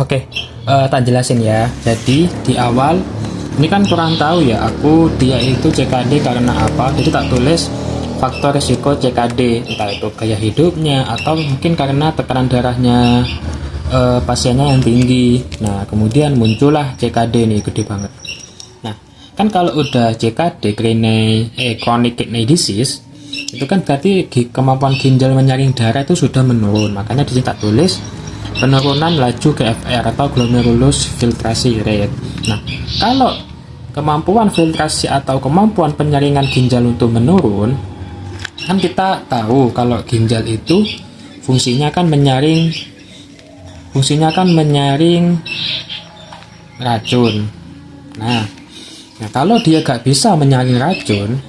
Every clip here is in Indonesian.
Oke, tak jelasin ya. Jadi di awal ini kan kurang tahu ya, dia itu CKD karena apa. Jadi tak tulis faktor risiko CKD, entah itu gaya hidupnya atau mungkin karena tekanan darahnya pasiennya yang tinggi. Nah, kemudian muncullah CKD nih gede banget. Nah, kan kalau udah CKD, chronic kidney disease, itu kan berarti kemampuan ginjal menyaring darah itu sudah menurun. Makanya di sini tak tulis penurunan laju GFR atau glomerulus filtrasi rate. Nah, kalau kemampuan filtrasi atau kemampuan penyaringan ginjal untuk menurun, kan kita tahu kalau ginjal itu fungsinya kan menyaring racun. Nah, kalau dia gak bisa menyaring racun,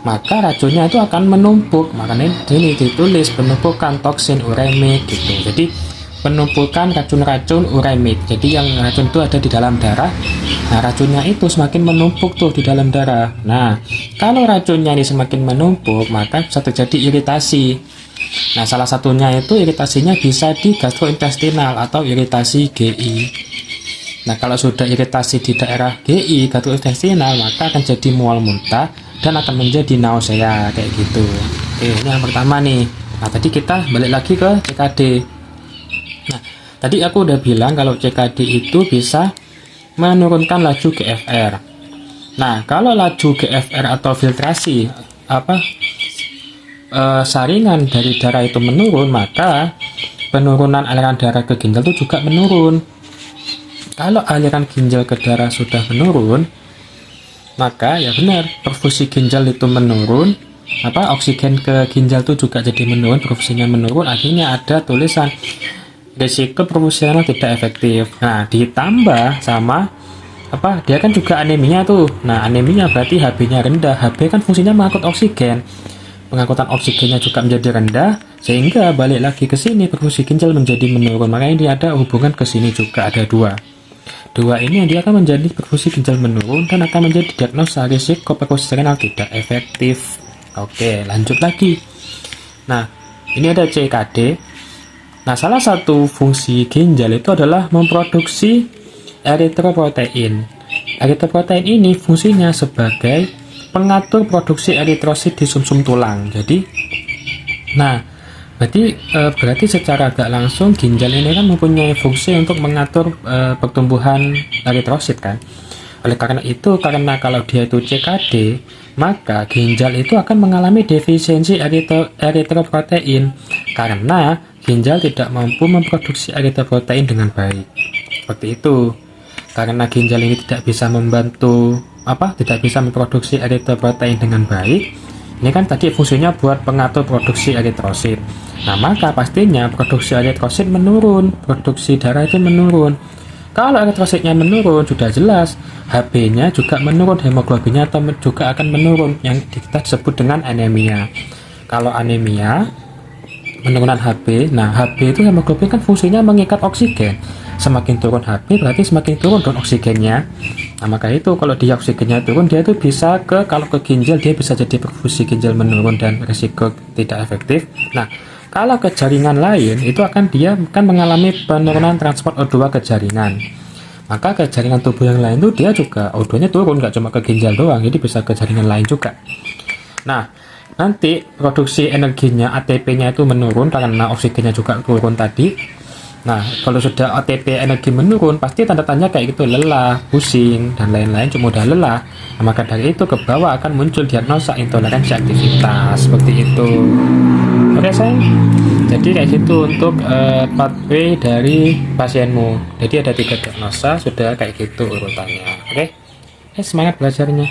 maka racunnya itu akan menumpuk. Makanya ini ditulis penumpukan toksin uremik gitu. Jadi penumpukan racun-racun uremik. Jadi yang racun itu ada di dalam darah. Nah, racunnya itu semakin menumpuk tuh di dalam darah. Nah, kalau racunnya ini semakin menumpuk, maka bisa terjadi iritasi. Nah, salah satunya itu iritasinya bisa di gastrointestinal atau iritasi GI. Nah, kalau sudah iritasi di daerah GI, gastrointestinal, maka akan jadi mual muntah dan akan menjadi nausea kayak gitu. Oke, ini yang pertama nih. Nah, tadi kita balik lagi ke CKD. Nah, tadi aku udah bilang kalau CKD itu bisa menurunkan laju GFR. Nah, kalau laju GFR atau filtrasi saringan dari darah itu menurun, maka penurunan aliran darah ke ginjal itu juga menurun. Kalau aliran ginjal ke darah sudah menurun, maka ya benar, perfusi ginjal itu menurun, oksigen ke ginjal itu juga jadi menurun, perfusinya menurun, akhirnya ada tulisan risiko perfusiannya tidak efektif. Nah, ditambah sama dia kan juga anemia tuh. Nah, anemia berarti HB-nya rendah. HB kan fungsinya mengangkut oksigen. Pengangkutan oksigennya juga menjadi rendah, sehingga balik lagi ke sini perfusi ginjal menjadi menurun. Makanya ini ada hubungan ke sini juga, ada dua ini yang dia akan menjadi perfusi ginjal menurun dan akan menjadi diagnosa risiko perfusi renal tidak efektif. Oke, lanjut lagi. Nah, ini ada CKD. Nah, salah satu fungsi ginjal itu adalah memproduksi eritroprotein. Eritroprotein ini fungsinya sebagai pengatur produksi eritrosit di sumsum tulang. Jadi, berarti secara agak langsung ginjal ini kan mempunyai fungsi untuk mengatur pertumbuhan eritrosit kan. Oleh karena itu, karena kalau dia itu CKD, maka ginjal itu akan mengalami defisiensi eritroprotein karena ginjal tidak mampu memproduksi eritroprotein dengan baik. Seperti itu. Karena ginjal ini tidak bisa memproduksi eritroprotein dengan baik. Ini kan tadi fungsinya buat pengatur produksi eritrosit. Nah, maka pastinya produksi eritrosit menurun, produksi darah itu menurun. Kalau eritrositnya menurun, sudah jelas HB-nya juga menurun, hemoglobinnya juga akan menurun, yang kita sebut dengan anemia. Kalau anemia, penurunan HB. Nah, HB itu hemoglobin kan fungsinya mengikat oksigen. Semakin turun HB berarti semakin turun don oksigennya. Nah, maka itu kalau dia oksigennya turun, dia itu bisa kalau ke ginjal dia bisa jadi perfusi ginjal menurun dan risiko tidak efektif. Nah, kalau ke jaringan lain itu dia akan mengalami penurunan transport O2 ke jaringan. Maka ke jaringan tubuh yang lain itu dia juga O2-nya turun, nggak cuma ke ginjal doang, jadi bisa ke jaringan lain juga. Nah, nanti produksi energinya ATP-nya itu menurun karena oksigennya juga turun tadi. Nah, kalau sudah ATP energi menurun, pasti tanda tanya kayak gitu, lelah, pusing, dan lain-lain, cuma udah lelah. Nah, maka dari itu ke bawah akan muncul diagnosa intoleransi aktivitas, seperti itu. Oke, sayang. Jadi kayak gitu untuk pathway dari pasienmu. Jadi ada 3 diagnosa, sudah kayak gitu urutannya. Oke, semangat belajarnya.